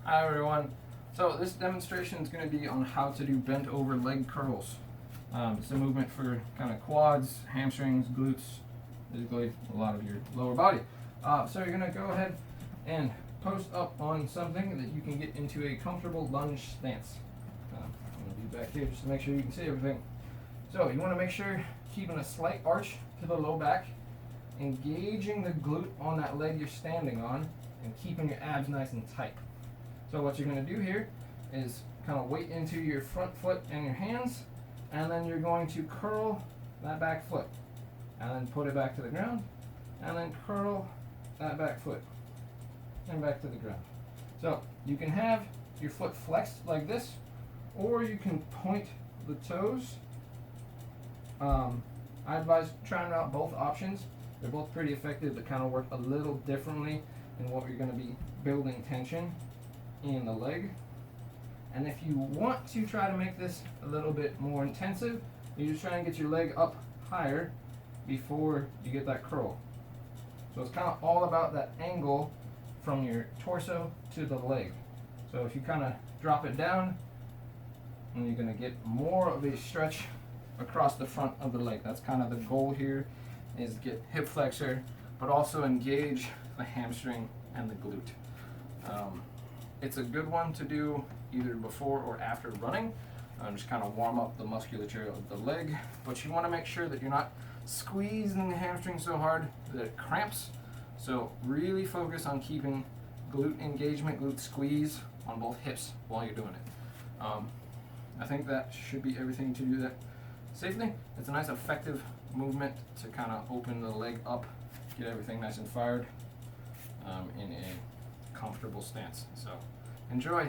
Hi everyone. So this demonstration is going to be on how to do bent over leg curls. It's a movement for kind of quads, hamstrings, glutes, basically a lot of your lower body. So you're going to go ahead and post up on something that you can get into a comfortable lunge stance. I'm going to be back here just to make sure you can see everything. So you want to make sure keeping a slight arch to the low back, engaging the glute on that leg you're standing on, and keeping your abs nice and tight. So what you're going to do here is kind of weight into your front foot and your hands, and then you're going to curl that back foot, and then put it back to the ground, and then curl that back foot, and back to the ground. So you can have your foot flexed like this, or you can point the toes. I advise trying out both options. They're both pretty effective, but kind of work a little differently in what you're going to be building tension in the leg. And if you want to try to make this a little bit more intensive, you just try and get your leg up higher before you get that curl. So it's kind of all about that angle from your torso to the leg. So if you kind of drop it down, and you're going to get more of a stretch across the front of the leg. That's kind of the goal here, is get hip flexor, but also engage the hamstring and the glute. It's a good one to do either before or after running. Just kind of warm up the musculature of the leg, but you want to make sure that you're not squeezing the hamstring so hard that it cramps. So really focus on keeping glute engagement, glute squeeze on both hips while you're doing it. I think that should be everything to do that safely. It's a nice effective movement to kind of open the leg up, get everything nice and fired in a comfortable stance. So enjoy.